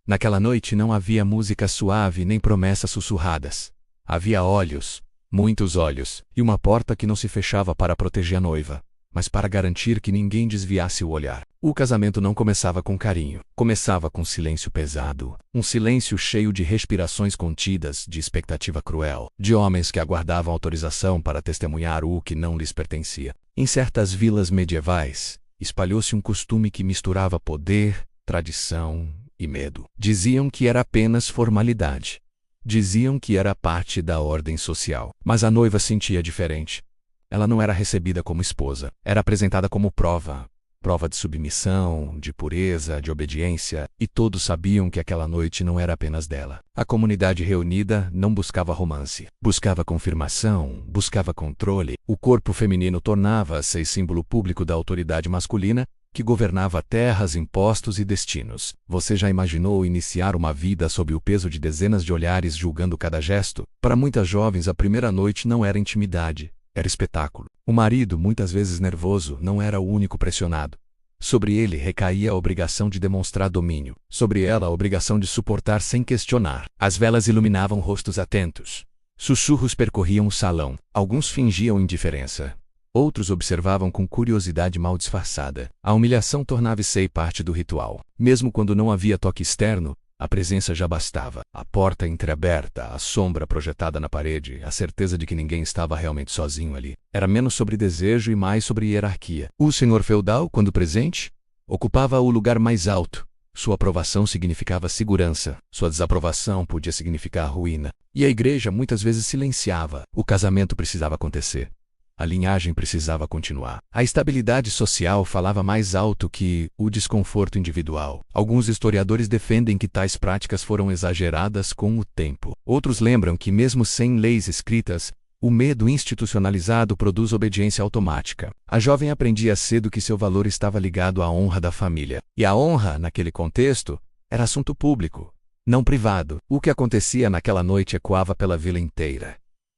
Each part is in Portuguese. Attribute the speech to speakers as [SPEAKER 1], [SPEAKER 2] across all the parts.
[SPEAKER 1] Naquela noite não havia música suave nem promessas sussurradas. Havia olhos, muitos olhos, e uma porta que não se fechava para proteger a noiva, mas para garantir que ninguém desviasse o olhar. O casamento não começava com carinho. Começava com silêncio pesado. Um silêncio cheio de respirações contidas, de expectativa cruel, de homens que aguardavam autorização para testemunhar o que não lhes pertencia. Em certas vilas medievais, espalhou-se um costume que misturava poder, tradição e medo. Diziam que era apenas formalidade. Diziam que era parte da ordem social. Mas a noiva sentia diferente. Ela não era recebida como esposa. Era apresentada como prova. Prova de submissão, de pureza, de obediência, e todos sabiam que aquela noite não era apenas dela. A comunidade reunida não buscava romance. Buscava confirmação, buscava controle. O corpo feminino tornava-se símbolo público da autoridade masculina, que governava terras, impostos e destinos. Você já imaginou iniciar uma vida sob o peso de dezenas de olhares julgando cada gesto? Para muitas jovens, a primeira noite não era intimidade, era espetáculo. O marido, muitas vezes nervoso, não era o único pressionado. Sobre ele recaía a obrigação de demonstrar domínio. Sobre ela a obrigação de suportar sem questionar. As velas iluminavam rostos atentos. Sussurros percorriam o salão. Alguns fingiam indiferença. Outros observavam com curiosidade mal disfarçada. A humilhação tornava-se parte do ritual. Mesmo quando não havia toque externo, a presença já bastava. A porta entreaberta, a sombra projetada na parede, a certeza de que ninguém estava realmente sozinho ali. Era menos sobre desejo e mais sobre hierarquia. O senhor feudal, quando presente, ocupava o lugar mais alto. Sua aprovação significava segurança. Sua desaprovação podia significar ruína. E a igreja muitas vezes silenciava. O casamento precisava acontecer. A linhagem precisava continuar. A estabilidade social falava mais alto que o desconforto individual. Alguns historiadores defendem que tais práticas foram exageradas com o tempo. Outros lembram que, mesmo sem leis escritas, o medo institucionalizado produz obediência automática. A jovem aprendia cedo que seu valor estava ligado à honra da família. E a honra, naquele contexto, era assunto público, não privado. O que acontecia naquela noite ecoava pela vila inteira.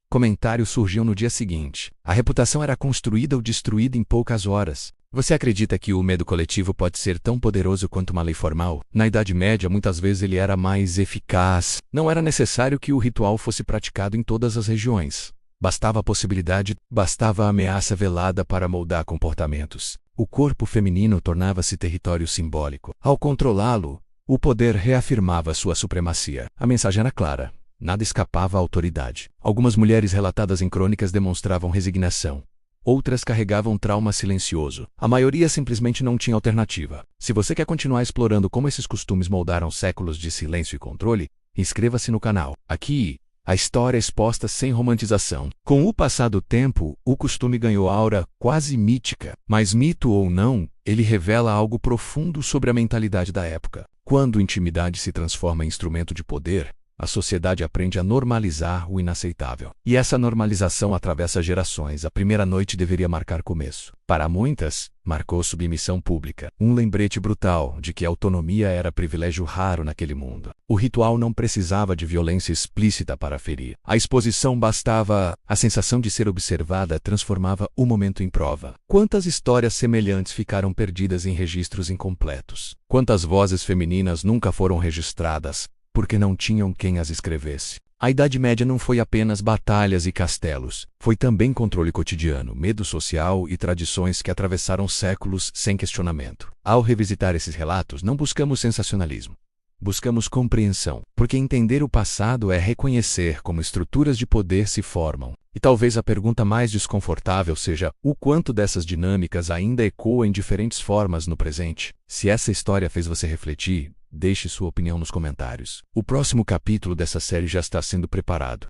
[SPEAKER 1] Comentários surgiam no dia seguinte. A reputação era construída ou destruída em poucas horas. Você acredita que o medo coletivo pode ser tão poderoso quanto uma lei formal? Na Idade Média, muitas vezes ele era mais eficaz. Não era necessário que o ritual fosse praticado em todas as regiões. Bastava a possibilidade, bastava a ameaça velada para moldar comportamentos. O corpo feminino tornava-se território simbólico. Ao controlá-lo, o poder reafirmava sua supremacia. A mensagem era clara. Nada escapava à autoridade. Algumas mulheres relatadas em crônicas demonstravam resignação. Outras carregavam trauma silencioso. A maioria simplesmente não tinha alternativa. Se você quer continuar explorando como esses costumes moldaram séculos de silêncio e controle, inscreva-se no canal. Aqui, a história é exposta sem romantização. Com o passar do tempo, o costume ganhou aura quase mítica. Mas mito ou não, ele revela algo profundo sobre a mentalidade da época. Quando intimidade se transforma em instrumento de poder, a sociedade aprende a normalizar o inaceitável. E essa normalização atravessa gerações. A primeira noite deveria marcar começo. Para muitas, marcou submissão pública. Um lembrete brutal de que a autonomia era privilégio raro naquele mundo. O ritual não precisava de violência explícita para ferir. A exposição bastava. A sensação de ser observada transformava o momento em prova. Quantas histórias semelhantes ficaram perdidas em registros incompletos? Quantas vozes femininas nunca foram registradas, porque não tinham quem as escrevesse? A Idade Média não foi apenas batalhas e castelos. Foi também controle cotidiano, medo social e tradições que atravessaram séculos sem questionamento. Ao revisitar esses relatos, não buscamos sensacionalismo. Buscamos compreensão, porque entender o passado é reconhecer como estruturas de poder se formam. E talvez a pergunta mais desconfortável seja o quanto dessas dinâmicas ainda ecoam em diferentes formas no presente. Se essa história fez você refletir, deixe sua opinião nos comentários. O próximo capítulo dessa série já está sendo preparado.